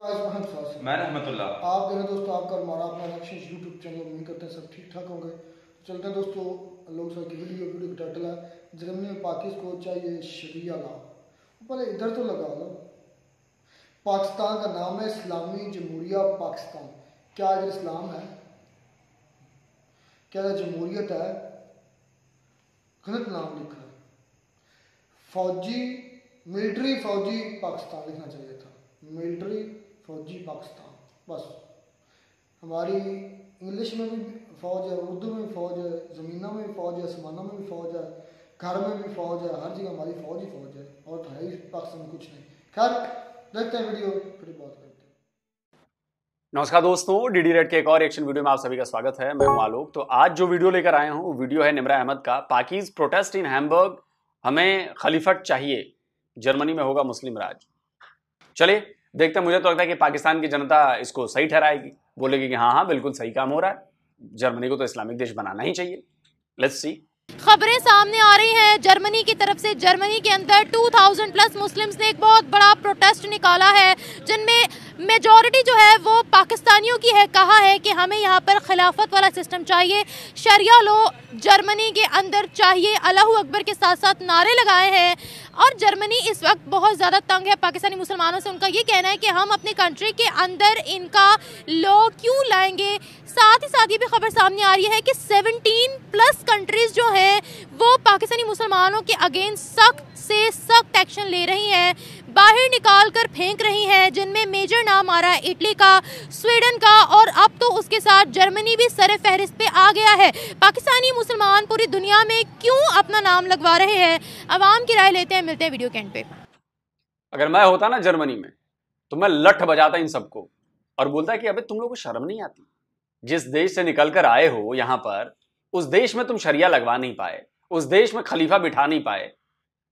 मैं रहमतुल्लाह। आप देखें दोस्तों, आपका हमारा अपना इलेक्शन यूट्यूब चैनल उम्मीद करते हैं सब ठीक ठाक होंगे। चलते हैं दोस्तों लोग सर की वीडियो का टाइटल है जर्मनी में पाकिस्तान को चाहिए शरिया लॉ। पहले इधर तो लगा लो, पाकिस्तान का नाम है इस्लामी जमहूरिया पाकिस्तान। क्या इधर इस्लाम है? क्या इधर जमहूरियत है? गलत नाम लिखा है। फौजी मिलिट्री फौजी पाकिस्तान लिखना चाहिए था, मिलिट्री फौजी पाकिस्तान। बस हमारी इंग्लिश में भी फौज है, उर्दू में भी फौज है, ज़मीनों में भी फौज है, आसमानों में भी फौज है, घर में भी फौज है, हर जगह हमारी फौज ही फौज है। और तो है ही पाकिस्तान में कुछ नहीं। खैर देखते हैं वीडियो, फिर बात करते हैं। नमस्कार दोस्तों, डीडी रेड के एक और एक्शन वीडियो में आप सभी का स्वागत है। मैं हूं आलोक। तो आज जो वीडियो लेकर आए हूं वो वीडियो है निमरा अहमद का। पाकीज प्रोटेस्ट इन हैम्बर्ग, हमें खलीफट चाहिए, जर्मनी में होगा मुस्लिम राज। चलिए देखते हैं। मुझे तो लगता है कि पाकिस्तान की जनता इसको सही ठहराएगी, बोलेगी कि हाँ बिल्कुल सही काम हो रहा है, जर्मनी को तो इस्लामिक देश बनाना ही चाहिए। Let's see. खबरें सामने आ रही हैं जर्मनी की तरफ से। जर्मनी के अंदर 2000 प्लस मुस्लिम्स ने एक बहुत बड़ा प्रोटेस्ट निकाला है, जिनमें मेजॉरिटी जो है वो पाकिस्तानियों की है। कहा है कि हमें यहाँ पर खिलाफत वाला सिस्टम चाहिए, शरिया लॉ जर्मनी के अंदर चाहिए। अल्लाहू अकबर के साथ साथ नारे लगाए हैं। और जर्मनी इस वक्त बहुत ज़्यादा तंग है पाकिस्तानी मुसलमानों से। उनका ये कहना है कि हम अपनी कंट्री के अंदर इनका लॉ क्यों लाएंगे। साथ ही साथ ये भी खबर सामने आ रही है कि 17 प्लस कंट्रीज़ जो हैं वो पाकिस्तानी मुसलमानों के अगेंस्ट सख्त से सख्त एक्शन ले रही हैं, बाहर निकाल कर फेंक रही हैं, जिनमें मेजर नाम आ रहा है इटली का, स्वीडन का, और अब तो उसके साथ जर्मनी भी सर फहरिस्त पे आ गया है। पाकिस्तानी मुसलमान पूरी दुनिया में क्यों अपना नाम लगवा रहे हैं, अवाम की राय लेते हैं। मिलते हैं वीडियो के एंड पे। अगर मैं होता ना जर्मनी में तो मैं लठ बजाता इन सबको और बोलता कि अबे तुम लोगों को शर्म नहीं आती? जिस देश से निकल कर आए हो यहां पर, उस देश में तुम शरिया लगवा नहीं पाए, उस देश में खलीफा बिठा नहीं पाए,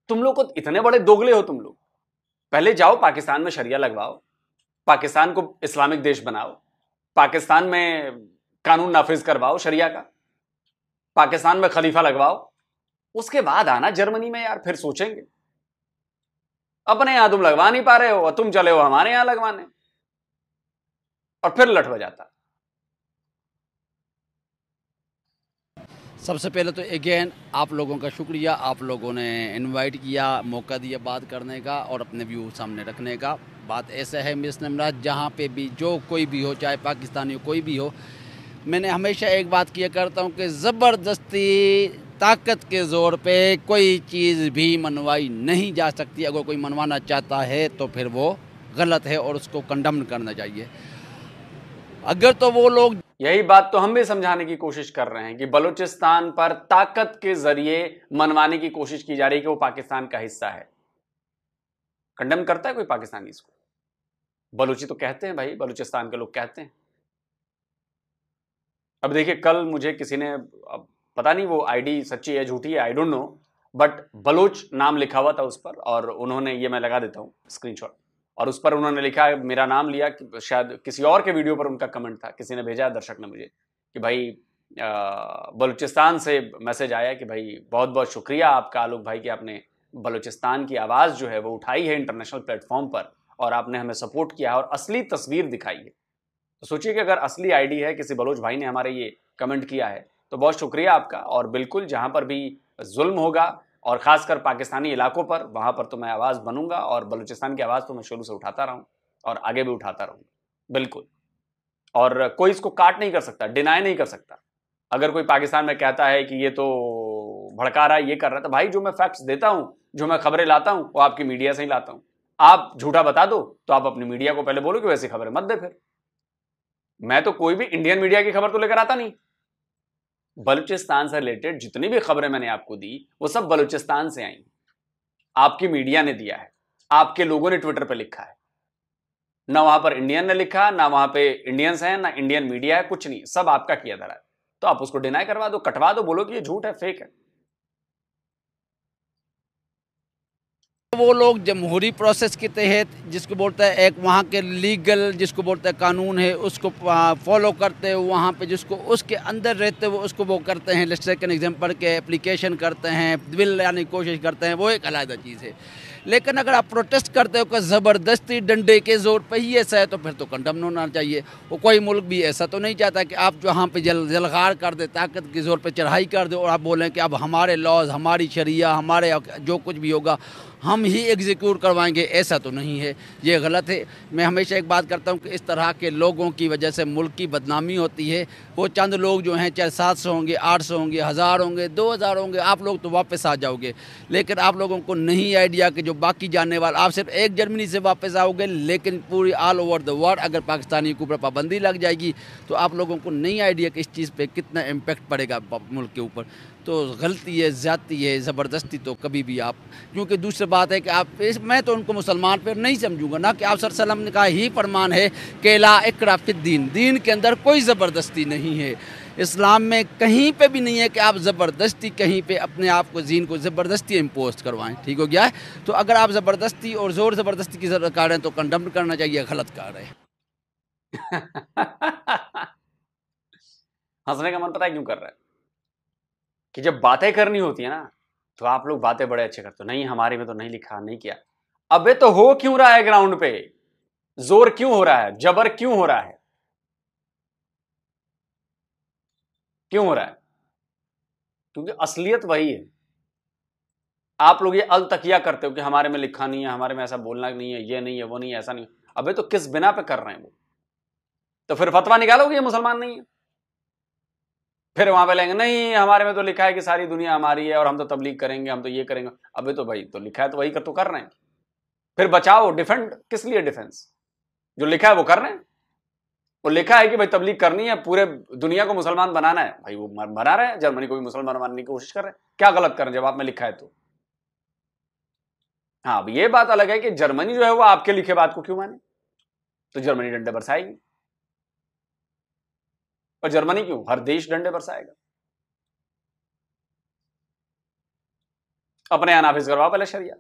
तुम लोग को इतने बड़े दोगले हो तुम लोग। पहले जाओ पाकिस्तान में शरिया लगवाओ, पाकिस्तान को इस्लामिक देश बनाओ, पाकिस्तान में कानून नाफिज करवाओ शरिया का, पाकिस्तान में खलीफा लगवाओ, उसके बाद आना जर्मनी में यार, फिर सोचेंगे। अपने यहां तुम लगवा नहीं पा रहे हो और तुम चले हो हमारे यहां लगवाने, और फिर लठ बजाता। सबसे पहले तो अगेन आप लोगों का शुक्रिया, आप लोगों ने इनवाइट किया, मौका दिया बात करने का और अपने व्यू सामने रखने का। बात ऐसा है मिस निमराज, जहाँ पे भी जो कोई भी हो, चाहे पाकिस्तानी हो कोई भी हो, मैंने हमेशा एक बात किया करता हूँ कि ज़बरदस्ती ताकत के ज़ोर पे कोई चीज़ भी मनवाई नहीं जा सकती। अगर कोई मनवाना चाहता है तो फिर वो गलत है और उसको कंडम करना चाहिए। अगर तो वो लोग, यही बात तो हम भी समझाने की कोशिश कर रहे हैं कि बलूचिस्तान पर ताकत के जरिए मनवाने की कोशिश की जा रही है कि वो पाकिस्तान का हिस्सा है। कंडेम करता है कोई पाकिस्तानी इसको? बलूची तो कहते हैं भाई, बलूचिस्तान के लोग कहते हैं। अब देखिए, कल मुझे किसी ने, अब पता नहीं वो आईडी सच्ची है झूठी है, I don't know, but Baloch नाम लिखा हुआ था उस पर, और उन्होंने, ये मैं लगा देता हूँ स्क्रीनशॉट, और उस पर उन्होंने लिखा, मेरा नाम लिया, शायद किसी और के वीडियो पर उनका कमेंट था, किसी ने भेजा, दर्शक ने मुझे, कि भाई बलूचिस्तान से मैसेज आया कि भाई बहुत बहुत शुक्रिया आपका आलोक भाई कि आपने बलूचिस्तान की आवाज़ जो है वो उठाई है इंटरनेशनल प्लेटफॉर्म पर, और आपने हमें सपोर्ट किया है और असली तस्वीर दिखाई है। तो सोचिए कि अगर असली आईडी है, किसी बलोच भाई ने हमारे ये कमेंट किया है, तो बहुत शुक्रिया आपका। और बिल्कुल जहाँ पर भी जुल्म होगा, और ख़ासकर पाकिस्तानी इलाकों पर, वहाँ पर तो मैं आवाज़ बनूंगा, और बलूचिस्तान की आवाज़ तो मैं शुरू से उठाता रहा हूँ और आगे भी उठाता रहूँगा, बिल्कुल। और कोई इसको काट नहीं कर सकता, डिनाई नहीं कर सकता। अगर कोई पाकिस्तान में कहता है कि ये तो भड़का रहा है, ये कर रहा है, तो भाई जो मैं फैक्ट्स देता हूँ, जो मैं खबरें लाता हूँ, वो आपकी मीडिया से ही लाता हूँ। आप झूठा बता दो तो आप अपनी मीडिया को पहले बोलो कि वैसी खबरें मत दे। फिर मैं तो कोई भी इंडियन मीडिया की खबर तो लेकर आता नहीं। बलूचिस्तान से रिलेटेड जितनी भी खबरें मैंने आपको दी, वो सब बलूचिस्तान से आई, आपकी मीडिया ने दिया है, आपके लोगों ने ट्विटर पे लिखा है। ना वहां पर इंडियन ने लिखा, ना वहां पे इंडियंस हैं, ना इंडियन मीडिया है, कुछ नहीं, सब आपका किया धरा है। तो आप उसको डिनाई करवा दो, कटवा दो, बोलो कि ये झूठ है, फेक है। वो लोग जमहूरी प्रोसेस के तहत, जिसको बोलते हैं एक वहाँ के लीगल, जिसको बोलते हैं कानून है, उसको फॉलो करते हैं। वहाँ पे जिसको उसके अंदर रहते हैं वो उसको वो करते हैं, सेकंड एग्जाम्पल के एप्लीकेशन करते हैं, बिल लाने की कोशिश करते हैं, वो एक अलग चीज़ है। लेकिन अगर आप प्रोटेस्ट करते हो कि ज़बरदस्ती डंडे के ज़ोर पे ही ऐसा है तो फिर तो कंडम होना चाहिए। वो कोई मुल्क भी ऐसा तो नहीं चाहता कि आप जहाँ पे जलगार कर दे, ताकत के ज़ोर पे चढ़ाई कर दे और आप बोलें कि अब हमारे लॉज, हमारी शरिया, हमारे जो कुछ भी होगा हम ही एग्जीक्यूट करवाएंगे। ऐसा तो नहीं है, ये गलत है। मैं हमेशा एक बात करता हूँ कि इस तरह के लोगों की वजह से मुल्क की बदनामी होती है। वो चंद लोग जो हैं, चाहे 700 होंगे, 800 होंगे, 1000 होंगे, 2000 होंगे, आप लोग तो वापस आ जाओगे। लेकिन आप लोगों को नहीं आइडिया कि जो बाकी जाने वाले, आप सिर्फ एक जर्मनी से वापस आओगे, लेकिन पूरी ऑल ओवर द वर्ल्ड अगर पाकिस्तानी के ऊपर पाबंदी लग जाएगी तो आप लोगों को नहीं आइडिया कि इस चीज़ पे कितना इम्पेक्ट पड़ेगा मुल्क के ऊपर। तो गलती है, ज़्यादती है, ज़बरदस्ती तो कभी भी आप, क्योंकि दूसरी बात है कि आप, मैं तो उनको मुसलमान पर नहीं समझूंगा ना, कि आप सल्लल्लाहु अलैहि वसल्लम का ही फरमान है कि ला इकरा फिद्दीन, दीन के अंदर कोई ज़बरदस्ती नहीं है। इस्लाम में कहीं पे भी नहीं है कि आप ज़बरदस्ती कहीं पे अपने आप को, दीन को ज़बरदस्ती इम्पोज करवाएं। ठीक हो गया है? तो अगर आप ज़बरदस्ती और ज़ोर ज़बरदस्ती की कर रहे हैं तो कंडम करना चाहिए, गलत कर रहे हैं। हंसने का मन पता है क्यों कर रहा है? कि जब बातें करनी होती है ना तो आप लोग बातें बड़े अच्छे करते हो। नहीं, हमारे में तो नहीं लिखा, नहीं किया। अबे तो हो क्यों रहा है ग्राउंड पे? जोर क्यों हो रहा है? जबर क्यों हो रहा है? क्यों हो रहा है? क्योंकि असलियत वही है। आप लोग ये अल तकिया करते हो कि हमारे में लिखा नहीं है, हमारे में ऐसा बोलना नहीं है, ये नहीं है, वो नहीं है, ऐसा नहीं है। अबे तो किस बिना पे कर रहे हैं वो? तो फिर फतवा निकालोगे ये मुसलमान नहीं है, फिर वहां पे लेंगे नहीं हमारे में तो लिखा है कि सारी दुनिया हमारी है और हम तो तबलीग करेंगे, हम तो ये करेंगे। अबे तो भाई तो लिखा है तो वही तो कर रहे हैं। फिर बचाओ, डिफेंड किस लिए? डिफेंस जो लिखा है वो कर रहे हैं। वो लिखा है कि भाई तबलीग करनी है, पूरे दुनिया को मुसलमान बनाना है, भाई वो बना रहे हैं। जर्मनी को भी मुसलमान बनाने की कोशिश कर रहे हैं, क्या गलत कर रहे हैं जब आप में लिखा है तो? हाँ, अब ये बात अलग है कि जर्मनी जो है वो आपके लिखे बात को क्यों माने, तो जर्मनी डंडे बरसाएगी। और जर्मनी क्यों, हर देश डंडे बरसाएगा। अपने यहां नाफिज करवाओ पहले शरिया।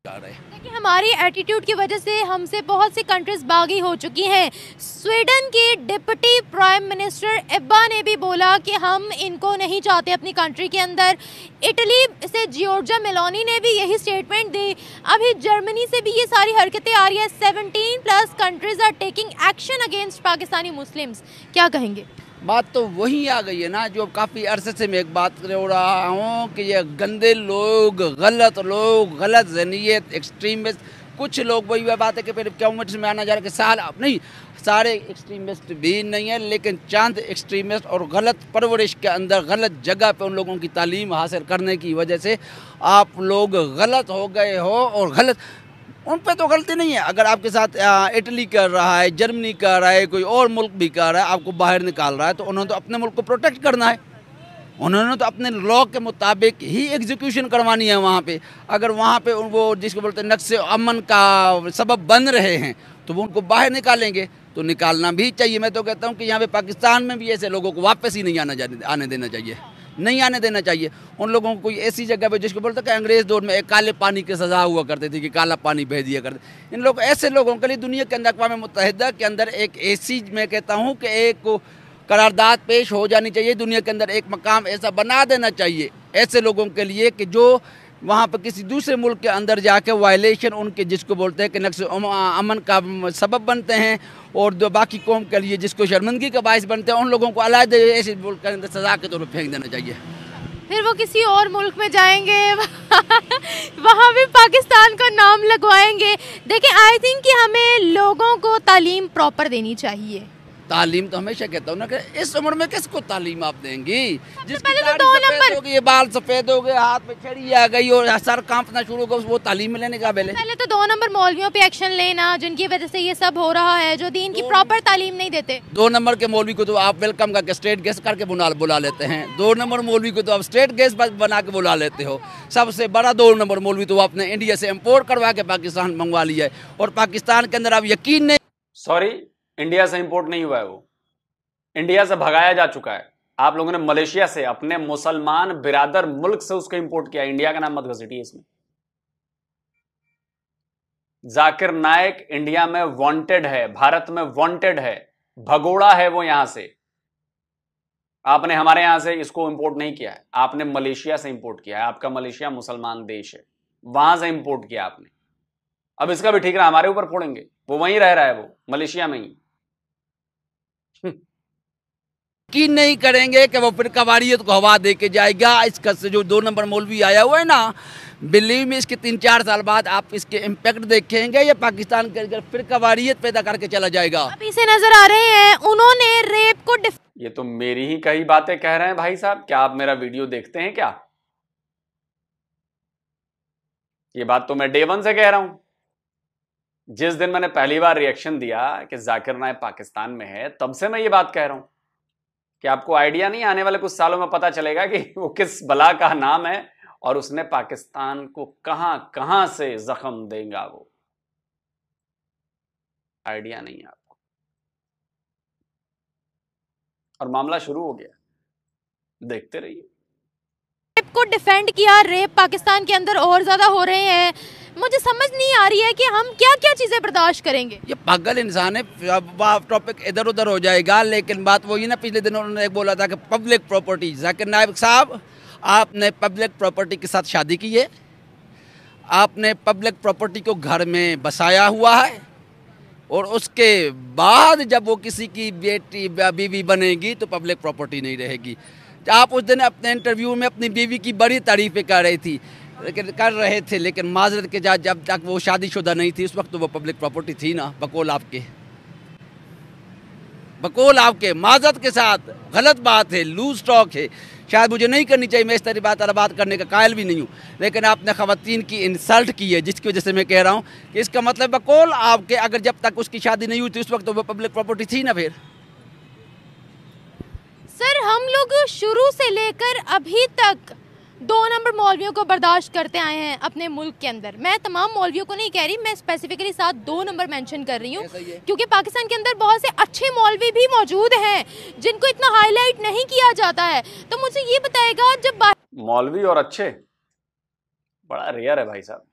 देखिए, हमारी एटीट्यूड की वजह से हमसे बहुत सी कंट्रीज बागी हो चुकी हैं। स्वीडन के डिप्टी प्राइम मिनिस्टर एब्बा ने भी बोला कि हम इनको नहीं चाहते अपनी कंट्री के अंदर। इटली से जियोर्जिया मेलोनी ने भी यही स्टेटमेंट दी। अभी जर्मनी से भी ये सारी हरकतें आ रही है। 17+ countries are taking action against Pakistani Muslims. क्या कहेंगे? बात तो वही आ गई है ना, जो काफ़ी अरसे से मैं एक बात कर रहा हूँ कि ये गंदे लोग, गलत ज़हनियत, एक्सट्रीमिस्ट, कुछ लोग वही बात है कि फिर गवर्नमेंट में आना जा रहा है कि नहीं, सारे एक्सट्रीमिस्ट भी नहीं है, लेकिन चंद एक्सट्रीमिस्ट और गलत परवरिश के अंदर, गलत जगह पे उन लोगों की तालीम हासिल करने की वजह से आप लोग गलत हो गए हो। और गलत उन पे तो गलती नहीं है। अगर आपके साथ इटली कर रहा है, जर्मनी कर रहा है, कोई और मुल्क भी कर रहा है, आपको बाहर निकाल रहा है, तो उन्होंने तो अपने मुल्क को प्रोटेक्ट करना है। उन्होंने तो अपने लॉ के मुताबिक ही एग्जीक्यूशन करवानी है वहाँ पे। अगर वहाँ पे वो जिसको बोलते हैं नक्शे अमन का सबब बन रहे हैं तो वो उनको बाहर निकालेंगे, तो निकालना भी चाहिए। मैं तो कहता हूँ कि यहाँ पे पाकिस्तान में भी ऐसे लोगों को वापस ही नहीं आने देना चाहिए, नहीं आने देना चाहिए। उन लोगों को कोई ऐसी जगह पे जिसको बोलते हैं कि अंग्रेज़ दौर में एक काले पानी की सज़ा हुआ करती थी कि काला पानी भेज दिया करते। इन लोग ऐसे लोगों के लिए दुनिया के अंदर, अक़वाम मुत्तहिदा के अंदर एक ऐसी, मैं कहता हूँ कि एक करारदाद पेश हो जानी चाहिए। दुनिया के अंदर एक मकाम ऐसा बना देना चाहिए ऐसे लोगों के लिए कि जो वहाँ पर किसी दूसरे मुल्क के अंदर जाके वायलेशन उनके, जिसको बोलते हैं कि नक्श अमन का सबब बनते हैं, और जो बाकी कौम के लिए जिसको शर्मिंदगी का बायस बनते हैं, उन लोगों को अलग ऐसे मुल्क के अंदर सज़ा के तौर पर फेंक देना चाहिए। फिर वो किसी और मुल्क में जाएंगे वहाँ भी पाकिस्तान का नाम लगवाएंगे। देखिए, आई थिंक कि हमें लोगों को तालीम प्रॉपर देनी चाहिए। तालीम तो हमेशा कहता हूँ ना कि इस उम्र में किसको तालीम आप देंगी? जिसकी पहले तो दाढ़ी 2 सफेद नंबर, हो गई, ये बाल सफेद हो गए, हाथ में छड़ी आ गई और सर कांपना शुरू हो गया, वो तालीम में लेने का बेले। पहले तो 2 नंबर मौलवियों पे एक्शन लेना, जिनकी वजह से ये सब हो रहा है, जो दीन की प्रॉपर तालीम नहीं देते। 2 नंबर के मौलवी को तो आप वेलकम करके स्टेट गेस्ट करके बुला लेते हैं। 2 नंबर मौलवी को तो आप स्टेट गेस्ट बना के बुला लेते हो। सबसे बड़ा 2 नंबर मौलवी तो आपने इंडिया से इम्पोर्ट करवा के पाकिस्तान मंगवा लिया है, और पाकिस्तान के अंदर आप यकीन नहीं। सॉरी, इंडिया से इंपोर्ट नहीं हुआ है, वो इंडिया से भगाया जा चुका है। आप लोगों ने मलेशिया से, अपने मुसलमान बिरादर मुल्क से उसको इंपोर्ट किया। इंडिया का नाम मत घसीटिए इसमें। जाकिर नाइक इंडिया में वांटेड है, भारत में वांटेड है, भगोड़ा है वो यहां से। आपने हमारे यहां से इसको इंपोर्ट नहीं किया है, आपने मलेशिया से इंपोर्ट किया है। आपका मलेशिया मुसलमान देश है, वहां से इंपोर्ट किया आपने। अब इसका भी ठीक रहा, हमारे ऊपर फोड़ेंगे। वो वहीं रह रहा है, वो मलेशिया में ही। की नहीं करेंगे कि वो फिर कबाड़ियत को हवा दे के जाएगा। इसका से जो 2 नंबर मौलवी आया हुआ है ना, बिलीव में इसके 3-4 साल बाद आप इसके इम्पैक्ट देखेंगे। ये पाकिस्तान के फिर कबाड़ियत पैदा करके चला जाएगा। अभी से नजर आ रहे हैं, उन्होंने रेप को ये तो मेरी ही कई बातें कह रहे हैं भाई साहब। क्या आप मेरा वीडियो देखते हैं क्या? ये बात तो मैं डे 1 से कह रहा हूं। जिस दिन मैंने पहली बार रिएक्शन दिया कि जाकिर नायक पाकिस्तान में है, तब से मैं ये बात कह रहा हूं कि आपको आइडिया नहीं, आने वाले कुछ सालों में पता चलेगा कि वो किस बला का नाम है और उसने पाकिस्तान को कहां कहां से जख्म देगा। वो आइडिया नहीं है आपको, और मामला शुरू हो गया। देखते रहिए। रेप को डिफेंड किया। रेप पाकिस्तान के अंदर और ज्यादा हो रहे हैं। मुझे समझ नहीं आ रही है कि हम क्या क्या चीजें बर्दाश्त करेंगे। ये पागल इंसान है। टॉपिक इधर उधर हो जाएगा, लेकिन बात वही ना, पिछले दिन उन्होंने एक बोला था कि पब्लिक प्रॉपर्टी। जाकिर नायक साहब, आपने पब्लिक प्रॉपर्टी के साथ शादी की है, आपने पब्लिक प्रॉपर्टी को घर में बसाया हुआ है, और उसके बाद जब वो किसी की बेटी बीवी बनेगी तो पब्लिक प्रॉपर्टी नहीं रहेगी। आप उस दिन अपने इंटरव्यू में अपनी बीवी की बड़ी तारीफें कर रहे थे, लेकिन माजरत के साथ जब तक वो शादीशुदा नहीं थी उस वक्त तो वो पब्लिक प्रॉपर्टी थी ना। बकौल आपके माजरत के साथ गलत बात है, लूज टॉक है। शायद मुझे नहीं करनी चाहिए, मैं इस तरह बात करने का कायल भी नहीं हूँ, लेकिन आपने ख़वातीन की इंसल्ट की है, जिसकी वजह से मैं कह रहा हूँ कि इसका मतलब बकौल आपके, अगर जब तक उसकी शादी नहीं हुई थी उस वक्त तो वो पब्लिक प्रॉपर्टी थी ना। फिर सर, हम लोग शुरू से लेकर अभी तक 2 नंबर मौलवियों को बर्दाश्त करते आए हैं अपने मुल्क के अंदर। मैं तमाम मौलवियों को नहीं कह रही, मैं स्पेसिफिकली साथ 2 नंबर मेंशन कर रही हूँ, क्योंकि पाकिस्तान के अंदर बहुत से अच्छे मौलवी भी मौजूद हैं जिनको इतना हाईलाइट नहीं किया जाता है। तो मुझे ये बताएगा, जब मौलवी और अच्छे बड़ा रेयर है भाई साहब।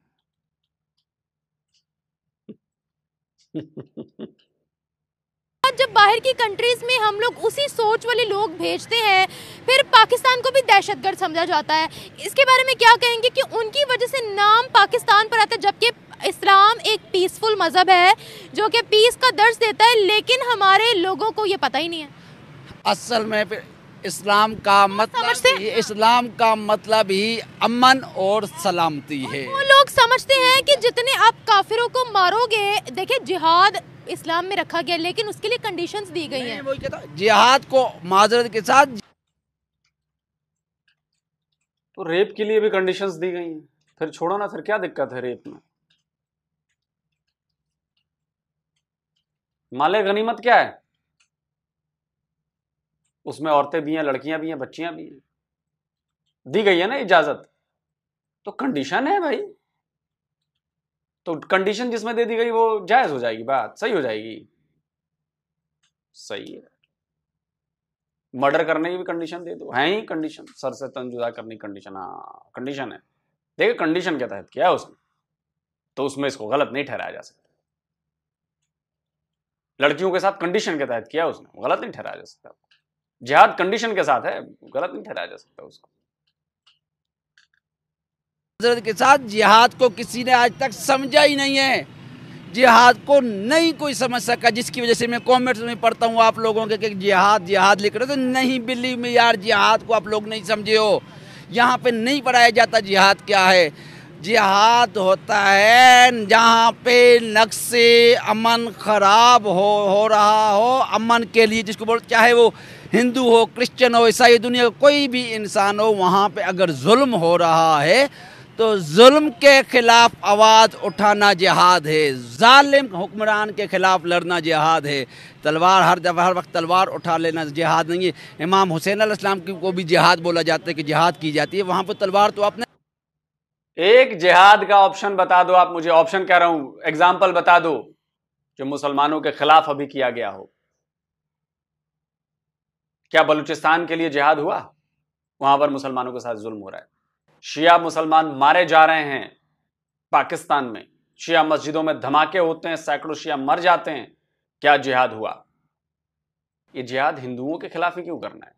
जब बाहर की कंट्रीज में हम लोग उसी सोच वाले लोग भेजते हैं, फिर पाकिस्तान को भी दहशतगर्द समझा जाता है। इसके बारे में क्या कहेंगे कि उनकी वजह से नाम पाकिस्तान पर आता है, जबकि इस्लाम एक पीसफुल मजहब है जो कि पीस का दर्ज देता है, लेकिन हमारे लोगों को ये पता ही नहीं है। असल में इस्लाम का मतलब ही अमन और सलामती है। वो लोग समझते हैं कि जितने आप काफिरों को मारोगे, देखिए जिहाद इस्लाम में रखा गया, लेकिन उसके लिए कंडीशंस दी गई हैं। जिहाद को माजरत के साथ, तो रेप के लिए भी कंडीशंस दी गई हैं। फिर छोड़ो ना, फिर क्या दिक्कत है रेप में? माले गनीमत क्या है? उसमें औरतें भी हैं, लड़कियां भी हैं, बच्चियां भी हैं, दी गई है ना इजाजत। तो कंडीशन है भाई, तो कंडीशन जिसमें दे दी गई वो जायज हो जाएगी, बात सही हो जाएगी। सही है। मर्डर करने की भी कंडीशन दे दो, है ही कंडीशन, सर से तन जुदा करने की कंडीशन। हाँ, कंडीशन है। देखिए कंडीशन के तहत किया है उसने, तो उसमें इसको गलत नहीं ठहराया जा सकता। लड़कियों के साथ कंडीशन के तहत किया उसने, गलत नहीं ठहराया जा सकता। जिहाद कंडीशन के साथ है, गलत नहीं ठहराया जा सकता उसको। के साथ जिहाद को किसी ने आज तक समझा ही नहीं है। जिहाद को नहीं कोई समझ सका, जिसकी वजह से मैं कमेंट्स में पढ़ता हूँ आप लोगों के कि जिहाद लिख रहे, तो नहीं, बिलीव में यार, जिहाद को आप लोग नहीं समझे हो। यहाँ पे नहीं पढ़ाया जाता जिहाद क्या है। जिहाद होता है जहाँ पे नक्शे अमन खराब हो रहा हो, अमन के लिए, जिसको बोल, चाहे वो हिंदू हो, क्रिश्चियन हो, ईसाई, दुनिया का कोई भी इंसान हो, वहाँ पे अगर जुल्म हो रहा है तो जुल्म के खिलाफ आवाज़ उठाना जिहाद है। जालिम हुक्मरान के खिलाफ लड़ना जिहाद है। तलवार हर वक्त तलवार उठा लेना जिहाद नहीं है। इमाम हुसैन अलैहिस्सलाम को भी जिहाद बोला जाता है कि जिहाद की जाती है, वहाँ पर तलवार तो आपने एक जिहाद का ऑप्शन बता दो आप मुझे, ऑप्शन कह रहा हूं, एग्जाम्पल बता दो जो मुसलमानों के खिलाफ अभी किया गया हो। क्या बलूचिस्तान के लिए जिहाद हुआ? वहां पर मुसलमानों के साथ जुल्म हो रहा है, शिया मुसलमान मारे जा रहे हैं पाकिस्तान में, शिया मस्जिदों में धमाके होते हैं, सैकड़ों शिया मर जाते हैं। क्या जिहाद हुआ? ये जिहाद हिंदुओं के खिलाफ ही क्यों करना है?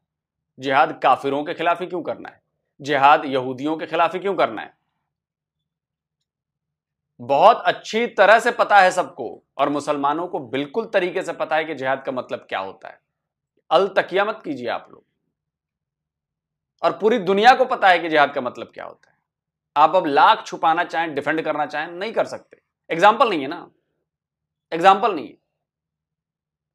जिहाद काफिरों के खिलाफ ही क्यों करना है? जिहाद यहूदियों के खिलाफ ही क्यों करना है? बहुत अच्छी तरह से पता है सबको, और मुसलमानों को बिल्कुल तरीके से पता है कि जिहाद का मतलब क्या होता है। अल तकिया मत कीजिए आप लोग। और पूरी दुनिया को पता है कि जिहाद का मतलब क्या होता है। आप अब लाख छुपाना चाहें, डिफेंड करना चाहें, नहीं कर सकते। एग्जाम्पल नहीं है ना, एग्जाम्पल नहीं है।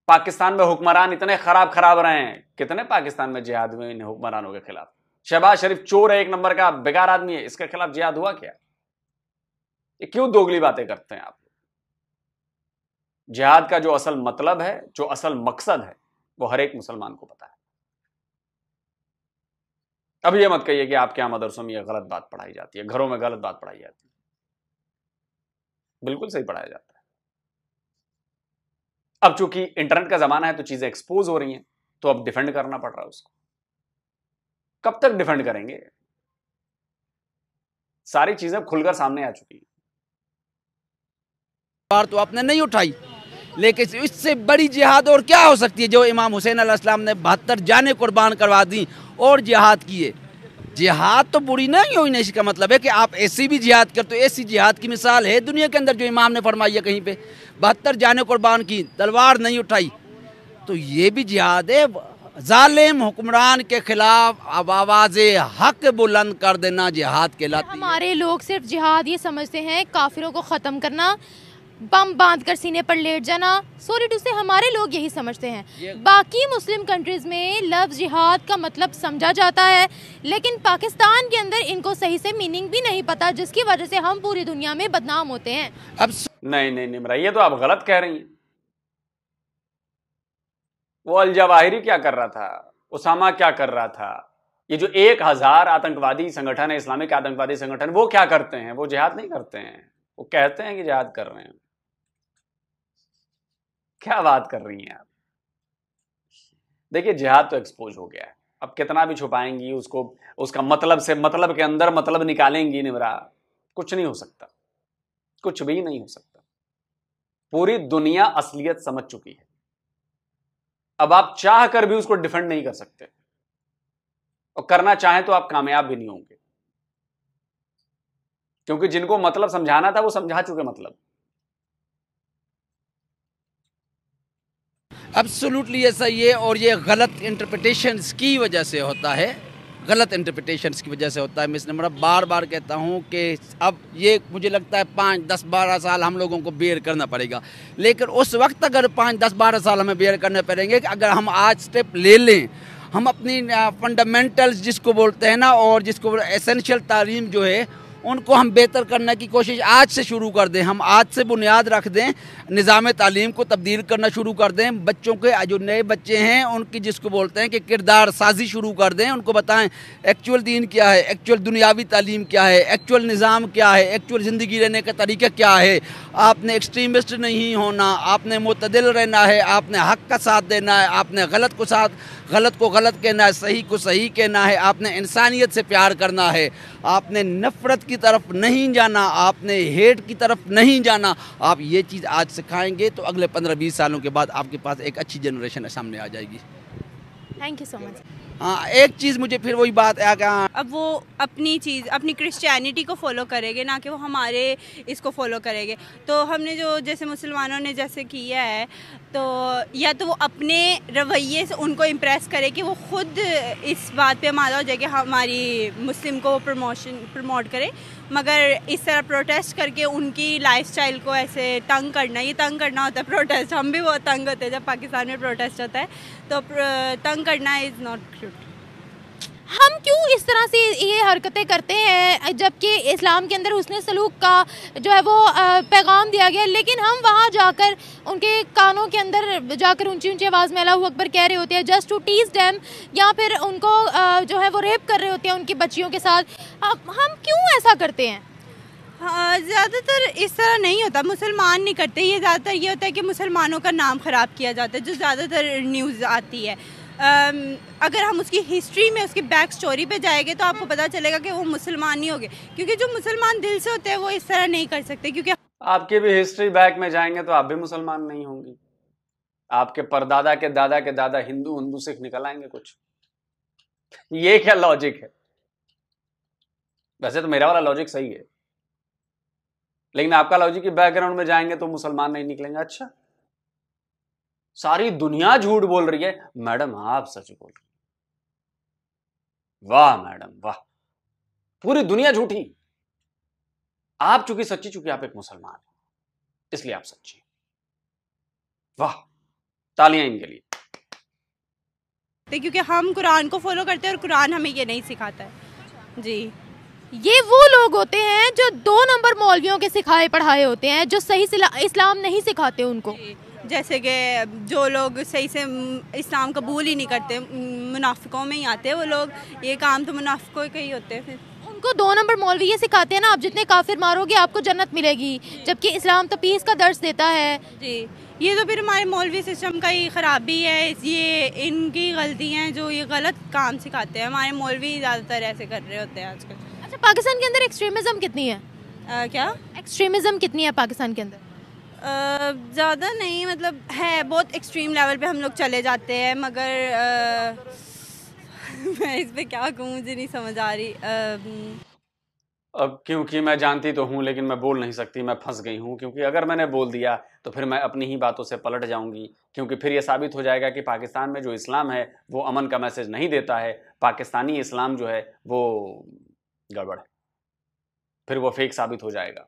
पाकिस्तान में हुक्मरान इतने खराब रहे हैं, कितने पाकिस्तान में जिहाद में इन हुक्मरानों के खिलाफ। शहबाज शरीफ चोर है, एक नंबर का बेकार आदमी है, इसके खिलाफ जिहाद हुआ क्या? ये क्यों दोगली बातें करते हैं आप? जिहाद का जो असल मतलब है, जो असल मकसद है, वो हर एक मुसलमान को पता है। अब ये मत कहिए कि आपके यहां मदरसों में ये गलत बात पढ़ाई जाती है, घरों में गलत बात पढ़ाई जाती है। बिल्कुल सही पढ़ाया जाता है। अब चूंकि इंटरनेट का जमाना है तो चीजें एक्सपोज हो रही हैं, तो अब डिफेंड करना पड़ रहा है उसको। कब तक डिफेंड करेंगे? सारी चीजें खुलकर सामने आ चुकी हैं। बार तो आपने नहीं उठाई, लेकिन इससे बड़ी जिहाद और क्या हो सकती है? जो इमाम हुसैन अलैहिस्सलाम ने 72 जाने कुर्बान करवा दी और जिहाद किए। जिहाद तो बुरी नहीं हुई, नहीं इसका मतलब है कि आप ऐसी भी जिहाद कर, तो ऐसी जिहाद की मिसाल है दुनिया के अंदर जो इमाम ने फरमाई है कहीं पे, 72 जाने कुर्बान की, तलवार नहीं उठाई, तो ये भी जिहाद है। जालिम हुक्मरान के खिलाफ अब आवाज़े हक बुलंद कर देना जिहाद कहलाती है। हमारे लोग सिर्फ जिहाद ये समझते हैं काफिरों को ख़त्म करना, बम बांध कर सीने पर लेट जाना। सॉरी टू से हमारे लोग यही समझते हैं। बाकी मुस्लिम कंट्रीज़ में लफ्ज़ जिहाद का मतलब समझा जाता है, लेकिन पाकिस्तान के अंदर इनको सही से मीनिंग भी नहीं पता, जिसकी वजह से हम पूरी दुनिया में बदनाम होते हैं। अब नहीं निमरा, ये तो आप गलत कह रही हैं। वो अल जवाहिरी क्या कर रहा था, उसामा क्या कर रहा था, ये जो 1000 आतंकवादी संगठन है, इस्लामिक आतंकवादी संगठन, वो क्या करते हैं? वो जिहाद नहीं करते हैं, वो कहते हैं कि जिहाद कर रहे हैं। क्या बात कर रही हैं आप? देखिए, जिहाद तो एक्सपोज हो गया है। अब कितना भी छुपाएंगी उसको, उसका मतलब से मतलब के अंदर मतलब निकालेंगी निमरा, कुछ नहीं हो सकता, कुछ भी नहीं हो सकता। पूरी दुनिया असलियत समझ चुकी है। अब आप चाह कर भी उसको डिफेंड नहीं कर सकते, और करना चाहें तो आप कामयाब भी नहीं होंगे, क्योंकि जिनको मतलब समझाना था वो समझा चुके मतलब। एब्सोल्युटली ऐसा ये, और ये गलत इंटरप्रिटेशंस की वजह से होता है, गलत इंटरप्रिटेशंस की वजह से होता है। मिस निमरा बार बार कहता हूँ कि अब ये मुझे लगता है 5, 10, 12 साल हम लोगों को बेयर करना पड़ेगा, लेकिन उस वक्त अगर 5, 10, 12 साल हमें बेयर करने पड़ेंगे कि अगर हम आज स्टेप ले लें, हम अपनी फंडामेंटल्स जिसको बोलते हैं ना, और जिसको एसेंशियल तालीम जो है, उनको हम बेहतर करने की कोशिश आज से शुरू कर दें। हम आज से बुनियाद रख दें, निज़ाम तालीम को तब्दील करना शुरू कर दें। बच्चों के जो नए बच्चे हैं उनकी जिसको बोलते हैं कि किरदार साजी शुरू कर दें, उनको बताएं एक्चुअल दीन क्या है, एक्चुअल दुनियावी तालीम क्या है, एक्चुअल निज़ाम क्या है, एक्चुअल ज़िंदगी रहने का तरीका क्या है। आपने एक्सट्रीमिस्ट नहीं होना, आपने मुतदिल रहना है, आपने हक़ का साथ देना है, आपने गलत को गलत कहना है, सही को सही कहना है, आपने इंसानियत से प्यार करना है, आपने नफ़रत की तरफ नहीं जाना, आपने हेट की तरफ नहीं जाना। आप ये चीज़ आज सिखाएंगे तो अगले 15-20 सालों के बाद आपके पास एक अच्छी जनरेशन सामने आ जाएगी। Thank you so much. हाँ, एक चीज़ मुझे फिर वही बात है कि अब वो अपनी क्रिश्चियनिटी को फॉलो करेंगे, ना कि वो हमारे इसको फॉलो करेंगे। तो हमने जो जैसे मुसलमानों ने जैसे किया है, तो या तो वो अपने रवैये से उनको इम्प्रेस करे कि वो खुद इस बात पे आमादा हो जाए कि हमारी मुस्लिम को प्रमोट करे, मगर इस तरह प्रोटेस्ट करके उनकी लाइफस्टाइल को ऐसे तंग करना, ये तंग करना होता है प्रोटेस्ट। हम भी बहुत तंग होते हैं जब पाकिस्तान में प्रोटेस्ट होता है, तो तंग करना इज़ नॉट क्यूट। हम क्यों इस तरह से ये हरकतें करते हैं, जबकि इस्लाम के अंदर हुस्न सलूक का जो है वो पैगाम दिया गया, लेकिन हम वहाँ जाकर उनके कानों के अंदर जाकर ऊंची ऊंची आवाज़ में अल्लाहू अकबर कह रहे होते हैं जस्ट टू टीज देम, या फिर उनको जो है वो रेप कर रहे होते हैं उनकी बच्चियों के साथ। हम क्यों ऐसा करते हैं? हाँ, ज़्यादातर इस तरह नहीं होता, मुसलमान नहीं करते। ये ज़्यादातर ये होता है कि मुसलमानों का नाम ख़राब किया जाता है, जो ज़्यादातर न्यूज़ आती है। अगर हम उसकी हिस्ट्री में उसकी बैक स्टोरी पे जाएंगे तो आपको पता चलेगा कि वो मुसलमान नहीं होंगे, क्योंकि जो मुसलमान दिल से होते हैं वो इस तरह नहीं कर सकते। क्योंकि आपके भी हिस्ट्री बैक में जाएंगे तो आप भी मुसलमान नहीं होंगी, आपके परदादा के दादा हिंदू सिख निकल आएंगे कुछ। ये क्या लॉजिक है? वैसे तो मेरा वाला लॉजिक सही है, लेकिन आपका लॉजिक कि बैकग्राउंड में जाएंगे तो मुसलमान नहीं निकलेंगे। अच्छा, सारी दुनिया झूठ बोल रही है, मैडम आप सच बोल रही। वाह मैडम वाह, पूरी दुनिया झूठी, आप चूंकि सच्ची, चूंकि आप एक मुसलमान हैं इसलिए आप सच्ची। वाह, तालियां इनके लिए। क्योंकि हम कुरान को फॉलो करते हैं और कुरान हमें ये नहीं सिखाता है जी। ये वो लोग होते हैं जो 2 नंबर मौलवियों के सिखाए पढ़ाए होते हैं, जो सही से इस्लाम नहीं सिखाते उनको। जैसे कि जो लोग सही से इस्लाम कबूल ही नहीं करते, मुनाफिकों में ही आते हैं वो लोग, ये काम तो मुनाफिकों के ही होते हैं। फिर उनको 2 नंबर मौलवी ये सिखाते हैं ना, आप जितने काफिर मारोगे आपको जन्नत मिलेगी, जबकि इस्लाम तो पीस का दर्स देता है जी। ये तो फिर हमारे मौलवी सिस्टम का ही ख़राबी है, ये इनकी गलती है जो ये गलत काम सिखाते हैं। हमारे मौलवी ज़्यादातर ऐसे कर रहे होते हैं आजकल। अच्छा, पाकिस्तान के अंदर एक्सट्रीमिज्म कितनी है? क्या एक्सट्रीमिज्म कितनी है पाकिस्तान के अंदर? ज़्यादा नहीं, मतलब है, बहुत एक्सट्रीम लेवल पे हम लोग चले जाते हैं, मगर मैं इस पे क्या कहूँ, मुझे नहीं समझ आ रही। अब क्योंकि मैं जानती तो हूँ लेकिन मैं बोल नहीं सकती, मैं फंस गई हूँ, क्योंकि अगर मैंने बोल दिया तो फिर मैं अपनी ही बातों से पलट जाऊंगी, क्योंकि फिर ये साबित हो जाएगा कि पाकिस्तान में जो इस्लाम है वो अमन का मैसेज नहीं देता है, पाकिस्तानी इस्लाम जो है वो गड़बड़ है, फिर वो फेक साबित हो जाएगा,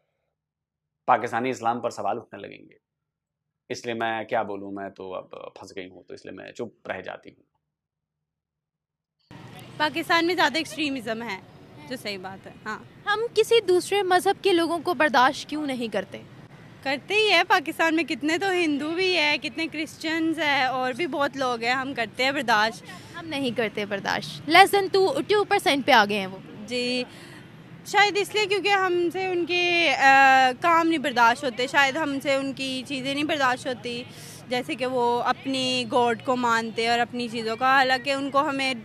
पाकिस्तानी इस्लाम पर सवाल उठने लगेंगे। इसलिए मैं क्या बोलूँ, मैं तो अब फंस गई हूँ, तो इसलिए मैं चुप रह जाती हूँ। पाकिस्तान में ज़्यादा एक्सट्रीमिज़म है, जो सही बात है। हाँ, हम किसी दूसरे मजहब के लोगों को बर्दाश्त क्यों नहीं करते? करते ही है। पाकिस्तान में कितने तो हिंदू भी है, कितने क्रिश्चियंस है, और भी बहुत लोग हैं, हम करते हैं बर्दाश्त। हम नहीं करते बर्दाश्त, लेस देन 2% पे आ गए हैं वो जी। शायद इसलिए क्योंकि हमसे उनके काम नहीं बर्दाश्त होते, शायद हमसे उनकी चीज़ें नहीं बर्दाश्त होती, जैसे कि वो अपनी गॉड को मानते हैं और अपनी चीज़ों का, हालांकि उनको हमें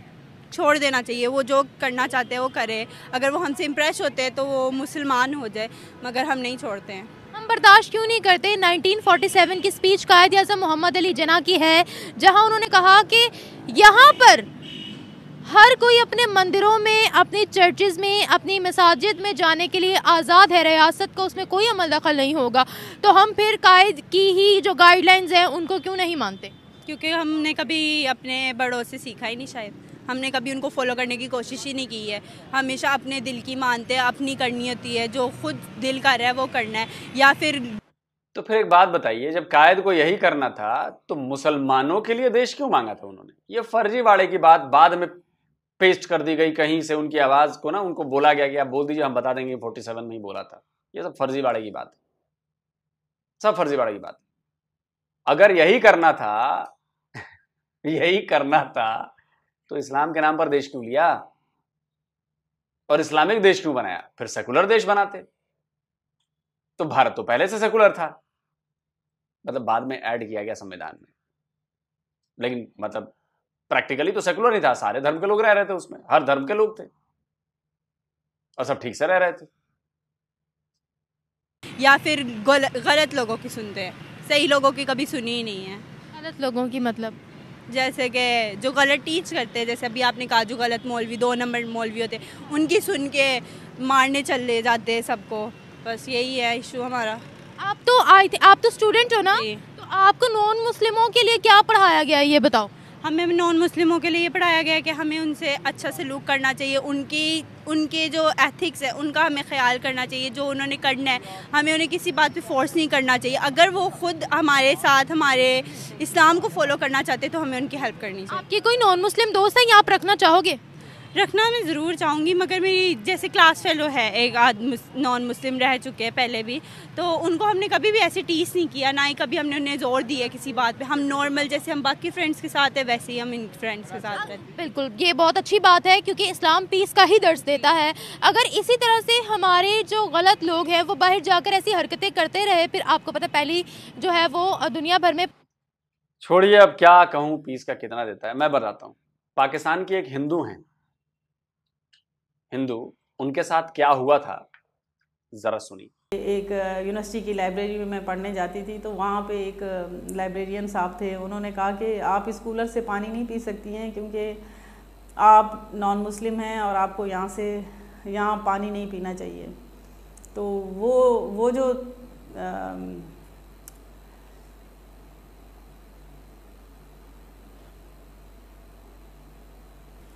छोड़ देना चाहिए, वो जो करना चाहते हैं वो करे। अगर वो हमसे इम्प्रेस होते हैं तो वो मुसलमान हो जाए, मगर हम नहीं छोड़ते हैं। हम बर्दाश्त क्यों नहीं करते? 1947 की स्पीच कायद आज़म मोहम्मद अली जिन्ना की है, जहां उन्होंने कहा कि यहाँ पर हर कोई अपने मंदिरों में, अपनी चर्चेज़ में, अपनी मसाजिद में जाने के लिए आज़ाद है, रियासत का उसमें कोई अमल दखल नहीं होगा। तो हम फिर कायद की ही जो गाइडलाइंस हैं उनको क्यों नहीं मानते? क्योंकि हमने कभी अपने बड़ों से सीखा ही नहीं, शायद हमने कभी उनको फॉलो करने की कोशिश ही नहीं की है। हमेशा अपने दिल की मानते हैं, अपनी करनी होती है, जो खुद दिल कर रहा है वो करना है। या फिर तो फिर एक बात बताइए, जब कायद को यही करना था तो मुसलमानों के लिए देश क्यों मांगा था उन्होंने? ये फर्जीवाड़े की बात बाद में पेस्ट कर दी गई, कहीं से उनकी आवाज़ को ना उनको बोला गया कि आप बोल दीजिए, हम बता देंगे 47 में ही बोला था। ये सब फर्जीवाड़े की बात, सब फर्जीवाड़े की बात। अगर यही करना था यही करना था तो इस्लाम के नाम पर देश क्यों लिया और इस्लामिक देश क्यों बनाया? फिर सेकुलर देश बनाते। तो भारत तो पहले से सेकुलर था, मतलब बाद में ऐड किया गया संविधान में, लेकिन मतलब प्रैक्टिकली तो सेकुलर ही था। सारे धर्म के लोग रह रहे थे उसमें, हर धर्म के लोग थे और सब ठीक से रह रहे थे। या फिर गलत लोगों की सुनते हैं, सही लोगों की कभी सुनी ही नहीं है। गलत लोगों की मतलब जैसे कि जो गलत टीच करते हैं, जैसे अभी आपने कहा जो गलत मौलवी, 2 नंबर मौलवी होते हैं, उनकी सुन के मारने चले जाते हैं सबको। बस यही है इशू हमारा। आप तो आए थे, आप तो स्टूडेंट हो ना, तो आपको नॉन मुस्लिमों के लिए क्या पढ़ाया गया है ये बताओ? हमें नॉन मुस्लिमों के लिए पढ़ाया गया है कि हमें उनसे अच्छा सलूक करना चाहिए, उनके जो एथिक्स है उनका हमें ख्याल करना चाहिए, जो उन्होंने करना है हमें उन्हें किसी बात पे फोर्स नहीं करना चाहिए। अगर वो खुद हमारे साथ हमारे इस्लाम को फॉलो करना चाहते तो हमें उनकी हेल्प करनी चाहिए। आपके कोई नॉन मुस्लिम दोस्त है या आप रखना चाहोगे? रखना मैं ज़रूर चाहूँगी, मगर मेरी जैसे क्लास फेलो है एक नॉन मुस्लिम रह चुके हैं पहले भी, तो उनको हमने कभी भी ऐसे टीस नहीं किया, ना ही कभी हमने उन्हें जोर दिया किसी बात पे। हम नॉर्मल जैसे हम बाकी फ्रेंड्स के साथ है वैसे ही हम इन फ्रेंड्स के साथ हैं। बिल्कुल, ये बहुत अच्छी बात है क्योंकि इस्लाम पीस का ही दर्स देता है। अगर इसी तरह से हमारे जो गलत लोग हैं वो बाहर जाकर ऐसी हरकतें करते रहे, फिर आपको पता पहली जो है वो दुनिया भर में। छोड़िए, अब क्या कहूँ पीस का कितना देता है। मैं बताता हूँ। पाकिस्तान की एक हिंदू हैं, हिंदू, उनके साथ क्या हुआ था ज़रा सुनिए। एक यूनिवर्सिटी की लाइब्रेरी में मैं पढ़ने जाती थी, तो वहाँ पे एक लाइब्रेरियन साहब थे। उन्होंने कहा कि आप इस कूलर से पानी नहीं पी सकती हैं क्योंकि आप नॉन मुस्लिम हैं और आपको यहाँ पानी नहीं पीना चाहिए। तो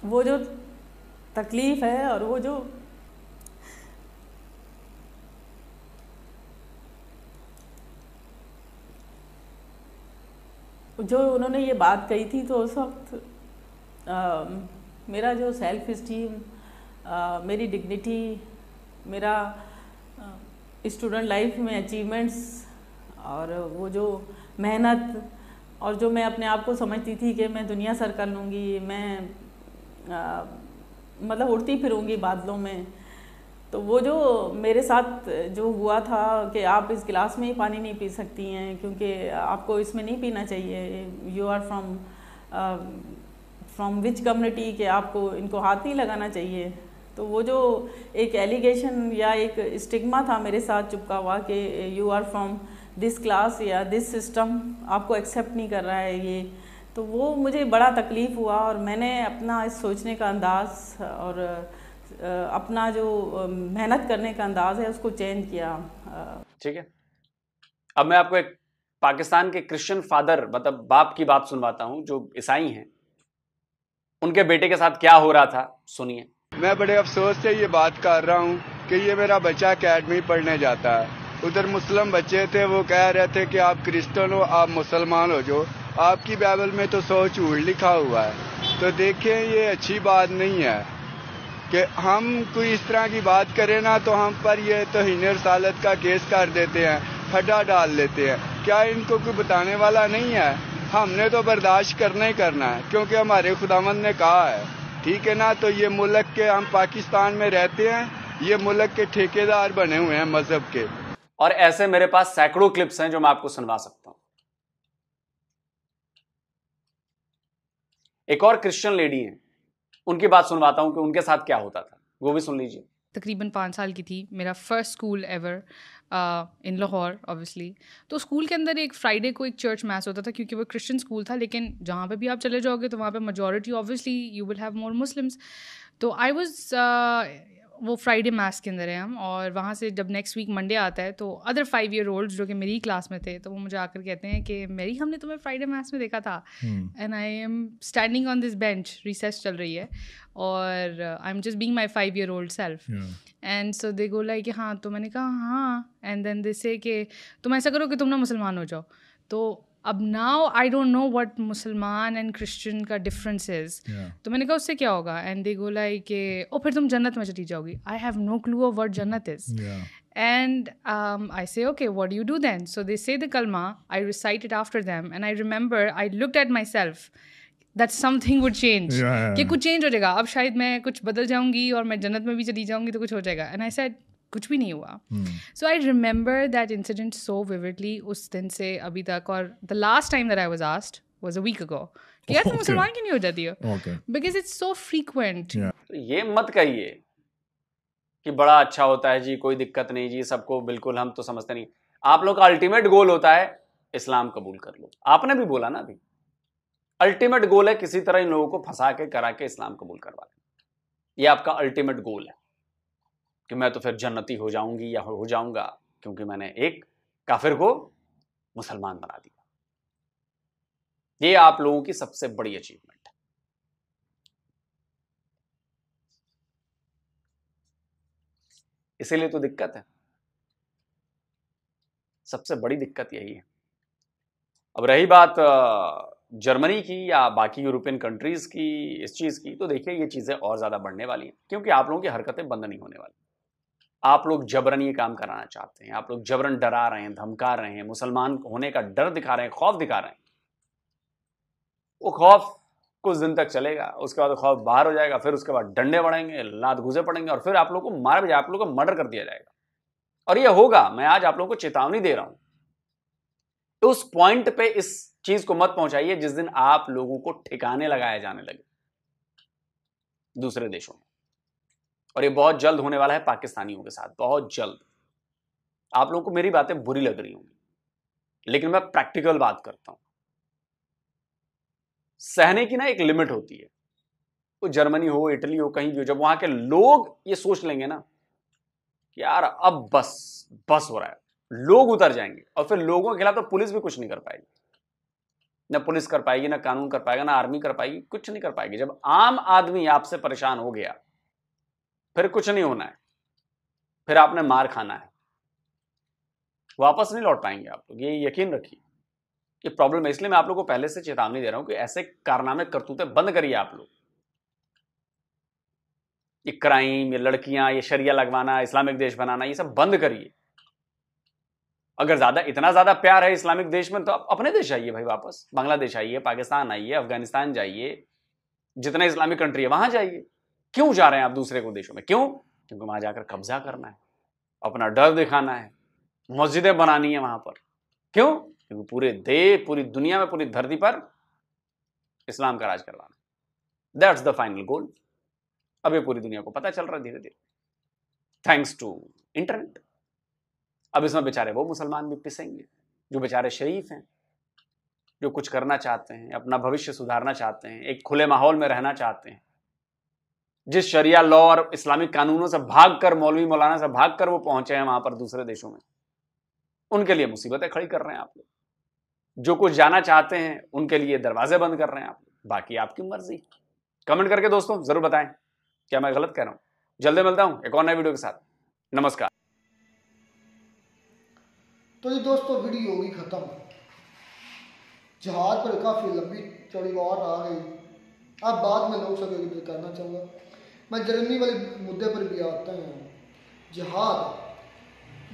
वो जो तकलीफ है और वो जो उन्होंने ये बात कही थी, तो उस वक्त मेरा जो सेल्फ इस्टीम, मेरी डिग्निटी, मेरा स्टूडेंट लाइफ में अचीवमेंट्स और वो जो मेहनत और जो मैं अपने आप को समझती थी कि मैं दुनिया सर कर लूँगी, मैं मतलब उड़ती फिरूँगी बादलों में, तो वो जो मेरे साथ जो हुआ था कि आप इस गिलास में ही पानी नहीं पी सकती हैं क्योंकि आपको इसमें नहीं पीना चाहिए, you are from which community, कि आपको इनको हाथ नहीं लगाना चाहिए। तो वो जो एक एलिगेशन या एक स्टिग्मा था मेरे साथ चिपका हुआ कि you are from this class या दिस सिस्टम, आपको एक्सेप्ट नहीं कर रहा है ये, तो वो मुझे बड़ा तकलीफ़ हुआ और मैंने अपना इस सोचने का अंदाज़ और अपना जो मेहनत करने का अंदाज़ है उसको चेंज किया। ठीक है, अब मैं आपको एक पाकिस्तान के क्रिश्चियन फादर मतलब बाप की बात सुनवाता हूं जो ईसाई हैं, उनके बेटे के साथ क्या हो रहा था, सुनिए। मैं बड़े अफसोस से ये बात कर रहा हूँ कि ये मेरा बच्चा अकेडमी पढ़ने जाता है, उधर मुस्लिम बच्चे थे, वो कह रहे थे कि आप क्रिश्चियन हो, आप मुसलमान हो, जो आपकी बाइबल में तो 100 झूठ लिखा हुआ है। तो देखें, ये अच्छी बात नहीं है कि हम कोई इस तरह की बात करें ना तो हम पर ये तौहीन रसालत का केस कर देते हैं, खड्डा डाल लेते हैं। क्या इनको कोई बताने वाला नहीं है? हमने तो बर्दाश्त करना ही करना है क्योंकि हमारे खुदावंद ने कहा है, ठीक है ना। तो ये मुल्क के, हम पाकिस्तान में रहते हैं, ये मुल्क के ठेकेदार बने हुए हैं मजहब के। और ऐसे मेरे पास सैकड़ों क्लिप्स हैं जो मैं आपको सुनवा सकता हूं। एक और क्रिश्चियन लेडी हैं, उनकी बात सुनवाता हूं कि उनके साथ क्या होता था, वो भी सुन लीजिए। तकरीबन 5 साल की थी, मेरा first school ever in Lahore obviously. तो स्कूल के अंदर एक फ्राइडे को एक चर्च मैस होता था क्योंकि वो क्रिश्चियन स्कूल था, लेकिन जहाँ पे भी आप चले जाओगे तो वहाँ पे majority obviously you will have more Muslims. तो आई वाज वो फ्राइडे मैस के अंदर है हम, और वहाँ से जब नेक्स्ट वीक मंडे आता है तो अदर 5 ईयर ओल्ड जो कि मेरी क्लास में थे, तो वो मुझे आकर कहते हैं कि मेरी हमने तुम्हें फ्राइडे मैस में देखा था, and I am standing on this bench, recess चल रही है और I am just being my 5 year old self, and so they go like हाँ, तो मैंने कहा हाँ, एंड देन दे से कि तुम ऐसा करो कि तुम ना मुसलमान हो जाओ। तो अब now I don't know what मुसलमान एंड क्रिश्चियन का डिफरेंस इज। तो मैंने कहा उससे क्या होगा, and they go like oh फिर तुम जन्नत में चली जाओगी। I have no clue of what जन्नत is, and I say okay what do you do then, so they say the कलमा, I recite it after them, and I remember I looked at my self that something would change, कि कुछ change हो जाएगा, अब शायद मैं कुछ बदल जाऊंगी और मैं जन्नत में भी चली जाऊंगी तो कुछ हो जाएगा। एंड आई सेड कुछ भी नहीं हुआ। So I remember that incident so vividly उस दिन से अभी तक। और the last time that I was asked was a week ago कि यार तुम मुसलमान क्यों नहीं हो जाती हो, बिकॉज इट्स सो फ्रीक्वेंट। ये मत कहिए कि बड़ा अच्छा होता है जी, कोई दिक्कत नहीं जी, सबको बिल्कुल हम तो समझते नहीं। आप लोग का अल्टीमेट गोल होता है इस्लाम कबूल कर लो, आपने भी बोला ना अभी, अल्टीमेट गोल है किसी तरह इन लोगों को फंसा के करा के इस्लाम कबूल करवा लें। ये आपका अल्टीमेट गोल है कि मैं तो फिर जन्नती हो जाऊंगी या हो जाऊंगा क्योंकि मैंने एक काफिर को मुसलमान बना दिया। ये आप लोगों की सबसे बड़ी अचीवमेंट है। इसीलिए तो दिक्कत है, सबसे बड़ी दिक्कत यही है। अब रही बात जर्मनी की या बाकी यूरोपियन कंट्रीज की इस चीज की, तो देखिए ये चीजें और ज्यादा बढ़ने वाली हैं क्योंकि आप लोगों की हरकतें बंद नहीं होने वाली। आप लोग जबरन ये काम कराना चाहते हैं, आप लोग जबरन डरा रहे हैं, धमका रहे हैं, मुसलमान होने का डर दिखा रहे हैं, खौफ दिखा रहे हैं। वो खौफ कुछ दिन तक चलेगा, उसके बाद खौफ बाहर हो जाएगा, फिर उसके बाद डंडे बढ़ेंगे, लात घूसे पड़ेंगे और फिर आप लोगों को मार भी जाए, आप लोगों को मर्डर कर दिया जाएगा। और ये होगा, मैं आज आप लोगों को चेतावनी दे रहा हूं। तो उस पॉइंट पे इस चीज को मत पहुंचाइए जिस दिन आप लोगों को ठिकाने लगाया जाने लगे दूसरे देशों में। और ये बहुत जल्द होने वाला है पाकिस्तानियों के साथ, बहुत जल्द। आप लोगों को मेरी बातें बुरी लग रही होंगी, लेकिन मैं प्रैक्टिकल बात करता हूं। सहने की ना एक लिमिट होती है। तो जर्मनी हो, इटली हो, कहीं भी हो, जब वहां के लोग ये सोच लेंगे ना कि यार अब बस हो रहा है, लोग उतर जाएंगे और फिर लोगों के खिलाफ तो पुलिस भी कुछ नहीं कर पाएगी, ना पुलिस कर पाएगी, ना कानून कर पाएगा, ना आर्मी कर पाएगी, कुछ नहीं कर पाएगी। जब आम आदमी आपसे परेशान हो गया फिर कुछ नहीं होना है, फिर आपने मार खाना है, वापस नहीं लौट पाएंगे आप लोग, ये यकीन रखिए। ये प्रॉब्लम है, इसलिए मैं आप लोगों को पहले से चेतावनी दे रहा हूं कि ऐसे कारनामे करतूते बंद करिए आप लोग। ये क्राइम, ये लड़कियां, ये शरिया लगवाना, इस्लामिक देश बनाना, ये सब बंद करिए। अगर इतना ज्यादा प्यार है इस्लामिक देश में तो आप अपने देश आइए भाई, वापस बांग्लादेश आइए, पाकिस्तान आइए, अफगानिस्तान जाइए, जितने इस्लामिक कंट्री है वहां जाइए। क्यों जा रहे हैं आप दूसरे को देशों में? क्यों? क्योंकि वहां जाकर कब्जा करना है, अपना डर दिखाना है, मस्जिदें बनानी है वहां पर। क्यों? क्योंकि पूरी दुनिया में, पूरी धरती पर इस्लाम का राज करवाना। That's the final goal. अब ये पूरी दुनिया को पता चल रहा है धीरे धीरे, थैंक्स टू इंटरनेट। अब इसमें बेचारे वो मुसलमान भी पिसेंगे जो बेचारे शरीफ हैं, जो कुछ करना चाहते हैं, अपना भविष्य सुधारना चाहते हैं, एक खुले माहौल में रहना चाहते हैं। जिस शरिया लॉ और इस्लामिक कानूनों से भागकर, मौलवी मौलाना से भागकर वो पहुंचे हैं वहां पर दूसरे देशों में, उनके लिए मुसीबतें खड़ी कर रहे हैं आप लोग। जो कुछ जाना चाहते हैं उनके लिए दरवाजे बंद कर रहे हैं आप लोग। बाकी आपकी मर्जी। कमेंट करके दोस्तों जरूर बताएं क्या मैं गलत कह रहा हूं। जल्दी मिलता हूं एक और नए वीडियो के साथ। नमस्कार। तो ये दोस्तों वीडियो होगी खत्म। जहाज पर काफी लंबी चौड़ी बात आ गई। अब बाद में लोग सब करना चाहूँगा मैं जर्मनी वाले मुद्दे पर भी आता हूँ। जिहाद,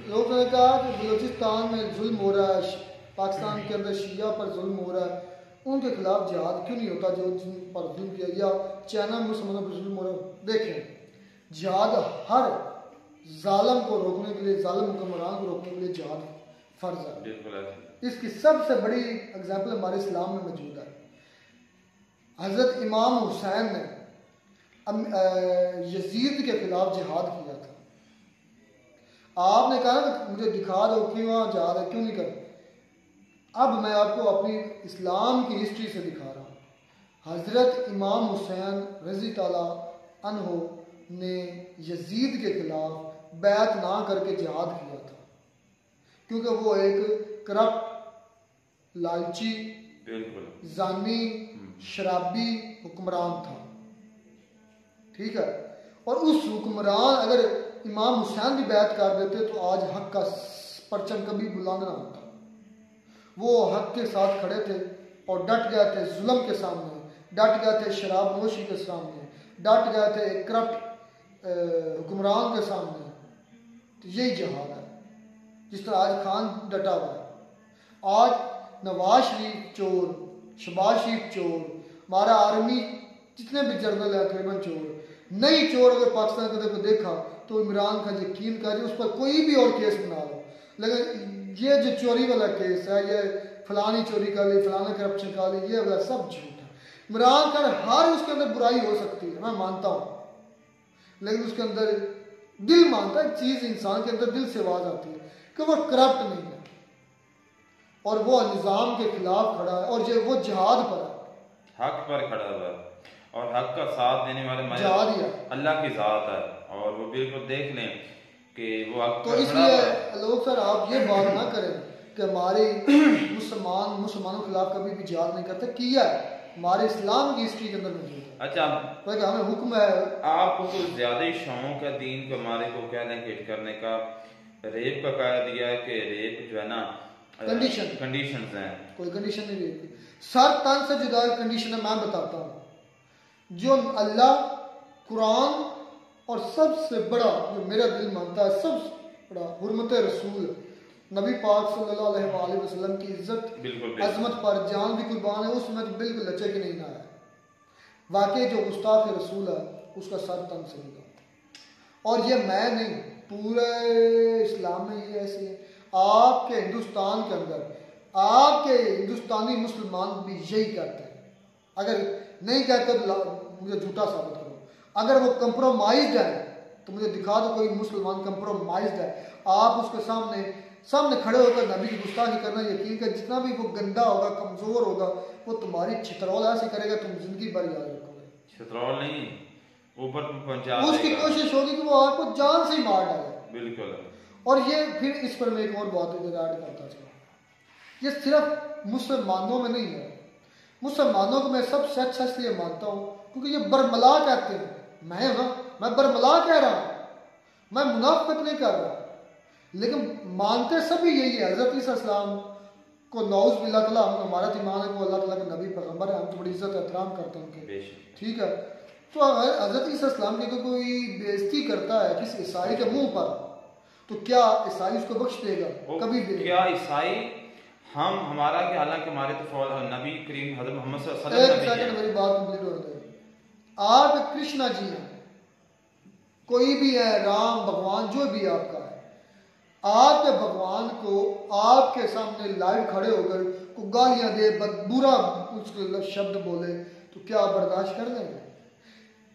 लोगों ने कहा कि बलूचिस्तान में जुल्म हो रहा है, पाकिस्तान के अंदर शिया पर जुल्म हो रहा है, उनके खिलाफ जिहाद क्यों नहीं होता जो जिन पर जुल्म किया, या चाइना में मुसलमानों पर जुल्म हो रहा है। देखें, जिहाद हर जालिम को रोकने के लिए, जालिम हुक्मरान को रोकने के लिए जिहाद फर्ज है। इसकी सबसे बड़ी एग्जाम्पल हमारे इस्लाम में मौजूद है। हजरत इमाम हुसैन ने यजीद के खिलाफ जिहाद किया था। आपने कहा ना मुझे दिखा दो क्यों वहाँ जिहाद है, क्यों नहीं कर। अब मैं आपको अपनी इस्लाम की हिस्ट्री से दिखा रहा हूँ। हजरत इमाम हुसैन रजी ताला अन्हो ने यजीद के खिलाफ बैत ना करके जिहाद किया था, क्योंकि वो एक करप्ट, लालची, जानी, शराबी हुक्मरान था। ठीक है, और उस हुक्मरान अगर इमाम हुसैन भी बैत कर देते तो आज हक का परचम कभी बुलंद ना होता। वो हक के साथ खड़े थे और डट गए थे जुल्म के सामने, डट गए थे शराब नोशी के सामने, डट गए थे एक करप्ट हुक्मरान के सामने। तो यही जिहाद है, जिस तरह आज खान डटा हुआ है। आज नवाज शरीफ चोर, शहबाज शरीफ चोर, हमारा आर्मी जितने भी जनरल है तकरीबन चोर। नहीं चोर अगर पाकिस्तान के अंदर को देखा तो इमरान खान यकीन कर उस पर कोई भी और केस बना लो, लेकिन ये जो चोरी वाला केस है, ये फलानी चोरी कर ली, फलाना करप्शन कर ली, ये वाला सब झूठ है। इमरान खान हर उसके अंदर बुराई हो सकती है, मैं मानता हूँ, लेकिन उसके अंदर दिल मानता है। चीज इंसान के अंदर दिल से आवाज आती है कि वो करप्ट नहीं है और वो निजाम के खिलाफ खड़ा है और वो जिहाद पर है, हक पर खड़ा हुआ है और हक का साथ देने वाले अल्लाह की जात है। और वो बिल्कुल देख लें कि वो हक तो इसलिए लोग सर आप ये बात ना करें कि हमारे मुसलमानों के खिलाफ कभी भी जिहाद नहीं करते। किया हमारे इस्लाम की हिस्ट्री के अंदर मौजूद है। अच्छा, हमें हुक्म है। आपको कुछ ज्यादा ही शौक है दीन को हमारे को क्या हिट करने का। रेप का कह दिया है कि रेप जो है ना कंडीशन है, कोई कंडीशन नहीं रेप सर तन से जुदा कंडीशन है। मैं बताता हूँ जो अल्लाह, कुरान और सबसे बड़ा जो मेरा दिल मानता है, सबसे बड़ा हुर्मत रसूल नबी पाक सल्लल्लाहु अलैहि वसल्लम की इज्जत अजमत पर जान भी कुर्बान है, उसमें तो बिल्कुल लचे के नहीं ना है। वाकई जो गुस्ताख रसूल है उसका सर तन से जुदा। और ये मैं नहीं, पूरे इस्लाम में ये ऐसे है। आपके हिंदुस्तान के अंदर आपके हिंदुस्तानी मुसलमान भी यही करते हैं। अगर नहीं कहते तो मुझे झूठा साबित करो। अगर वो कंप्रोमाइज्ड है तो मुझे दिखा दो कोई मुसलमान कंप्रोमाइज्ड है। आप उसके सामने खड़े होकर नबी की गुस्ताखी करना, यकीन कर जितना भी वो गंदा होगा, कमजोर होगा, वो तुम्हारी छितरौल ऐसे करेगा तुम जिंदगी भर याद रखोगे। छितरौल नहीं, ऊपर पहुंचा उसकी कोशिश होगी कि वो आपको जान से ही मार डाले। बिल्कुल। और ये फिर इस पर मैं एक और बात ऐड करता चला, ये सिर्फ मुसलमानों में नहीं है। मुसलमानों को मैं सबसे अच्छा इसलिए मानता हूँ क्योंकि ये बरमला कहते हैं, मैं बरमला कह रहा हूँ, मैं मुनाफिक नहीं कर रहा, लेकिन मानते सभी यही है। हज़रत ईसा अलैहिस्सलाम को नौज़ बिल्लाह ताला, हम हमारा ईमान है वो अल्लाह ताला के नबी पैगंबर है, हम तो बड़ी इज्जत एहतराम करते हैं उनके, ठीक है। तो हज़रत ईसा अलैहिस्सलाम की कोई बेइज्जती करता है किसी ईसाई के मुंह पर, तो क्या ईसाई उसको बख्श देगा? कभी भी नहीं। क्या ईसाई हम हमारा कि हालांकि हमारे तो नबी करीम हज़रत मोहम्मद सल्लल्लाहु अलैहि एक वसल्लम सेकंड मेरी बात कंप्लीट हो जाए। आप कृष्णा जी हैं, कोई भी है, राम भगवान जो भी आपका है, आपके भगवान को आपके सामने लाइव खड़े होकर को गालियां दे, बुरा उसके शब्द बोले, तो क्या आप बर्दाश्त कर लेंगे?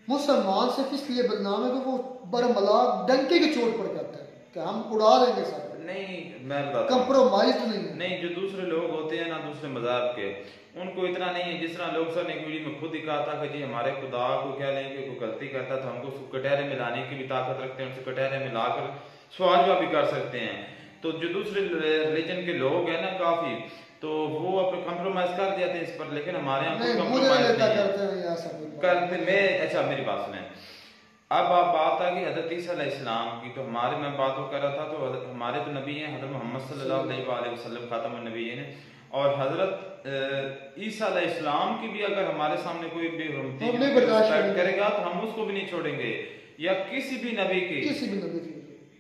मुसलमान सिर्फ इसलिए बदनाम है कि वो बरमला डंके की चोट पर कहता है कि हम उड़ा देंगे सब। नहीं, मैं बताता हूं, कंप्रोमाइज नहीं है। नहीं, जो दूसरे लोग होते हैं ना दूसरे मज़हब के, उनको इतना नहीं है। जिस तरह लोग सर ने एक वीडियो में खुद ही कहा था कि जी हमारे खुदा को क्या लेंगे, कोई गलती करता था हमको उसको कटहरे में लाने की भी ताकत रखते हैं, उनसे कटहरे में लाकर सवाल जवाब भी कर सकते हैं। तो जो दूसरे रिलीजन के लोग हैं ना काफी, तो वो अपने कंप्रोमाइज कर देते हैं इस पर, लेकिन हमारे यहाँ कोई कंप्रोमाइज नहीं करते। मैं अच्छा मेरी बात सुने, अब आप बात आ गई हज़रत ईसा अलैहिस्सलाम की, तो हमारे मैं बात कर रहा था, तो हमारे तो नबी हैं हज़रत मोहम्मद सल्लल्लाहु अलैहि वसल्लम खातमुन नबीय्यीन, और हज़रत ईसा अलैहिस्सलाम की भी अगर हमारे सामने कोई बेहुरमती करेगा तो हम उसको भी नहीं छोड़ेंगे, या किसी भी नबी की।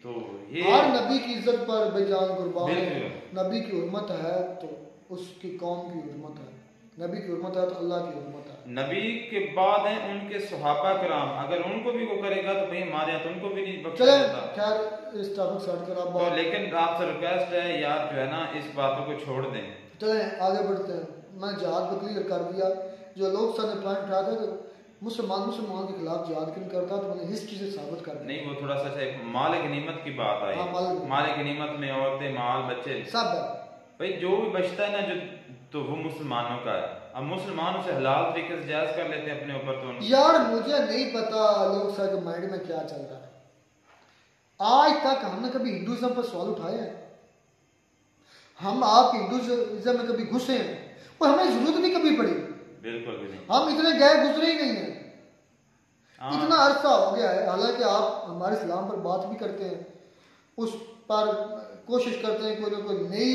तो ये हर नबी की इज्जत पर बेजान कुर्बान है। नबी की हुर्मत है तो उसकी कौम की हुर्मत है, नबी की हुर्मत है तो अल्लाह की हुर्मत है। नबी के बाद हैं उनके सहाबा कराम, अगर उनको भी वो करेगा तो भाई हमारे यहाँ तो उनको भी नहीं बख्शा जाता। खैर इस टॉपिक स्टार्ट कर आप तो, लेकिन आपसे रिक्वेस्ट है यार जो है ना इस बातों को छोड़ दें। चले आगे बढ़ते हैं। मैं जिहाद को क्लियर कर दिया, जो लोग सर ने पॉइंट उठाया था कि मुसलमान के खिलाफ जिहाद क्यों करता, तो मैंने हिस्ट्री से साबित कर दिया। नहीं, वो थोड़ा सा माल गनीमत की बात आई। माल गनीमत में औरतें, माल, बच्चे सब है भाई, जो भी बचता है ना जो, तो वो मुसलमानों का है। अब मुसलमान उसे हलाल तरीके से जायज कर लेते हैं अपने ऊपर। तो यार मुझे नहीं पता लोग सर के माइंड में क्या चल रहा है। आज तक हमने कभी हिंदुइज्म पर सवाल उठाए हैं? हम आप हिंदुइज्म में कभी घुसे हैं और हमें जरूरत नहीं कभी पड़ी, बिल्कुल भी नहीं। हम इतने गए गुजरे ही नहीं है, इतना अरसा हो गया है। हालांकि आप हमारे इस्लाम पर बात भी करते हैं, उस पर कोशिश करते हैं कोई ना कोई नई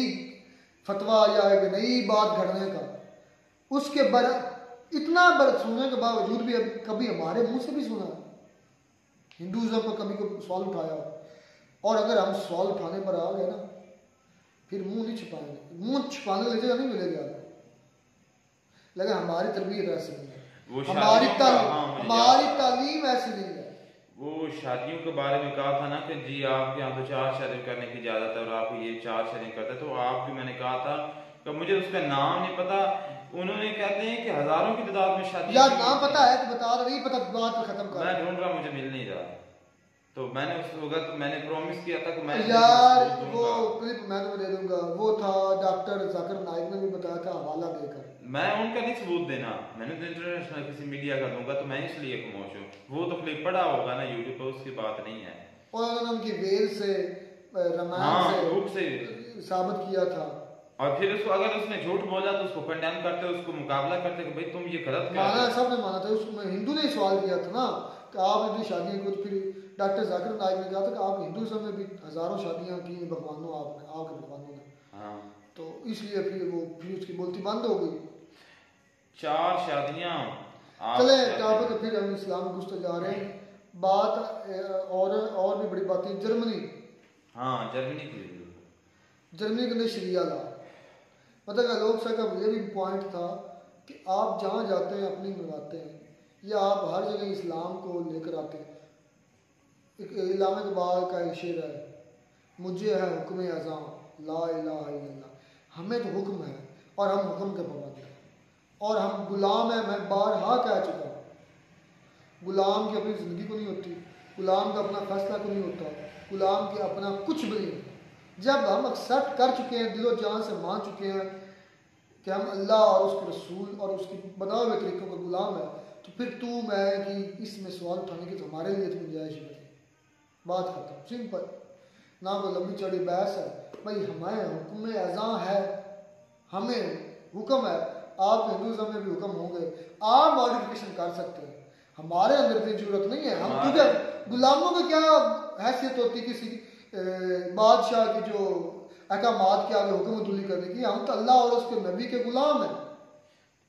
फतवा या एक नई बात घड़ने का, उसके इतना सुनने के बावजूद भी कभी हमारे मुंह से भी सुना हिंदुइज्म पर कभी कोई सवाल उठाया, और अगर हम सवाल उठाने पर आ गए ना फिर मुंह नहीं छिपाएंगे, मुंह छिपाने की जगह नहीं मिलेगी आपको। लेकिन हमारी तरबियत ऐसी नहीं है, हमारी तालीम ऐसी नहीं है। वो शादियों के बारे में कहा था ना कि जी आपके यहाँ तो 4 शादी करने की इजाजत है और आप ये 4 शादी करते, तो आप भी मैंने कहा था कि मुझे उसका नाम नहीं पता। उन्होंने कहते हैं कि हजारों की तादाद में शादी। यार नाम पता है तो बता, नहीं पता बात खत्म कर। मैं ढूंढ रहा, मुझे मिल नहीं रहा, तो मैंने उस वक्त मैंने प्रॉमिस किया था कि मैं यार वो क्लिप मैं तुम्हें दे दूंगा, वो था डॉक्टर जाकिर नाइक ने भी बताया था हवाला देकर। मैं उनका नहीं सबूत देना, मैंने तो इंटरनेशनल किसी मीडिया का दूंगा, तो मैं इसलिए खामोश हूँ। वो तो क्लिप पड़ा होगा ना यूट्यूब पर, उसकी बात नहीं है। और उनकी वेल से रामायण से साबित किया था, और फिर उसको अगर उसने झूठ बोला तो उसको कंडेम करते, उसको मुकाबला करते कि भाई तुम ये गलत कर माना, सबने माना था। उसमें हिंदू ने सवाल किया था ना कि आप इतनी शादियां कुछ, फिर डॉक्टर जाकिर नाइक ने कहा था कि आप हिंदुइज्म में भी हजारों शादियां की भगवानों आपके भगवानों ने, हाँ, तो इसलिए फिर उसकी बोलती बंद हो गई। 4 शादियां। चले टॉपिक फिर हम इस्लाम में घुसते जा रहे हैं। बात और भी बड़ी बातें, जर्मनी, हाँ जर्मनी के अंदर शरिया ला, मतलब लोग सर का ये भी पॉइंट था कि आप जहाँ जाते हैं अपनी मंगाते हैं, या आप हर जगह इस्लाम को लेकर आते हैं। एक इलामा इकबाल का एक शेर है, मुझे है हुक्म अज़ां ला इलाहा इल्लल्लाह, हमें तो हुक्म है और हम हुक्म के पाबंद हैं और हम गुलाम हैं। मैं बारहा कह चुका हूँ, गुलाम की अपनी ज़िंदगी को नहीं होती, गुलाम का अपना फैसला को नहीं होता, गुलाम की अपना कुछ भी नहीं होता। जब हम एक्सेप्ट कर चुके हैं, दिलो जान से मान चुके हैं कि हम अल्लाह और उसके रसूल और उसके बनाए हुए तरीक़ों का गुलाम है, तो फिर तू मैं कि इसमें सवाल उठाने की तो हमारे लिए तो गुंजाइश नहीं। बात खत्म, सिंपल। ना कोई लंबी चौड़ी बहस है। भाई हमारे हुक्म अज़ा है, हमें हुक्म है, आप हिंदुज़म में भी हुक्म होंगे, आप मॉडिफिकेशन कर सकते हैं, हमारे अंदर इतनी जरूरत नहीं है। हम क्योंकि गुलामों की क्या हैसियत होती किसी बादशाह की जो अहकामात के आगे हुक्मतुली करने की, हम तो अल्लाह और उसके नबी के गुलाम हैं।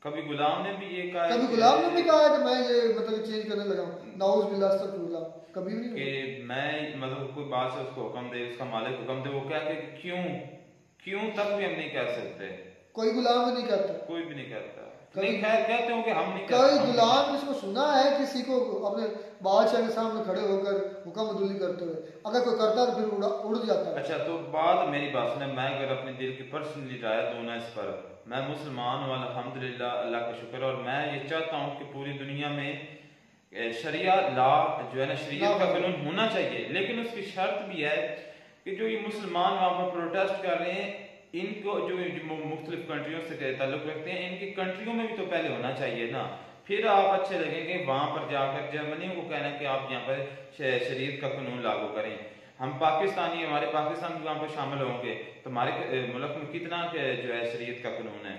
कभी गुलाम ने भी ये कहा, कभी गुलाम ने भी कहा है कि मैं ये मतलब चेंज करने लगा हूँ, नाउज़ बिल्लाह अस्तगफिरुल्लाह, कभी भी नहीं कि मैं मतलब कोई बात से उसको हुक्म दे, उसका मालिक हुक्म दे, वो क्या कि क्यों तक भी हम नहीं कह सकते। कोई गुलाम भी नहीं करता, कोई भी नहीं कहता, नहीं खैर कहते हो कि हम नहीं कोई गुलाम इसको सुना है किसी को अपने बादशाह के सामने खड़े होकर हुक्मतुली करते हुए? अगर कोई करता तो फिर उड़ जाता है। अच्छा, तो बात मेरी बात सुने, मैं अगर अपने दिल की पर्सनली राय दूं ना इस पर, मैं मुसलमान हूँ अल्हम्दुलिल्लाह, अल्लाह का शुक्र, और मैं ये चाहता हूँ कि पूरी दुनिया में शरिया लॉ जो है ना, शरीयत का कानून होना चाहिए, लेकिन उसकी शर्त भी है कि जो ये मुसलमान वहाँ पर प्रोटेस्ट कर रहे हैं, इनको जो मुख्तलिफ कंट्रियों से ताल्लुक़ रखते हैं, इनकी कंट्रियों में भी तो पहले होना चाहिए ना, फिर आप अच्छे लगेंगे वहाँ पर जाकर जर्मनी को कहना कि आप यहाँ पर शरीयत का कानून लागू करें। हम पाकिस्तानी, हमारे पाकिस्तान भी वहाँ पर शामिल होंगे तो हमारे मुल्क में कितना जो है शरीयत का कानून है,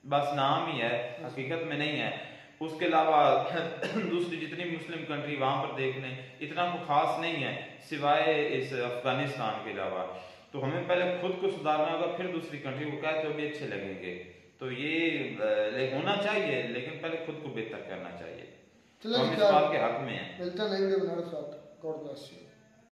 बस नाम ही है, हकीकत में नहीं है। उसके अलावा दूसरी जितनी मुस्लिम कंट्री वहाँ पर देख लें, इतना कुछ खास नहीं है सिवाय इस अफगानिस्तान के अलावा। तो हमें पहले खुद को सुधारना होगा, फिर दूसरी कंट्री को कहे तो भी अच्छे लगेंगे। तो ये होना चाहिए, लेकिन पहले खुद को बेहतर करना चाहिए। तो हम इस बात के हक में हैं। मिलता नहीं, गॉड ब्लेस यू।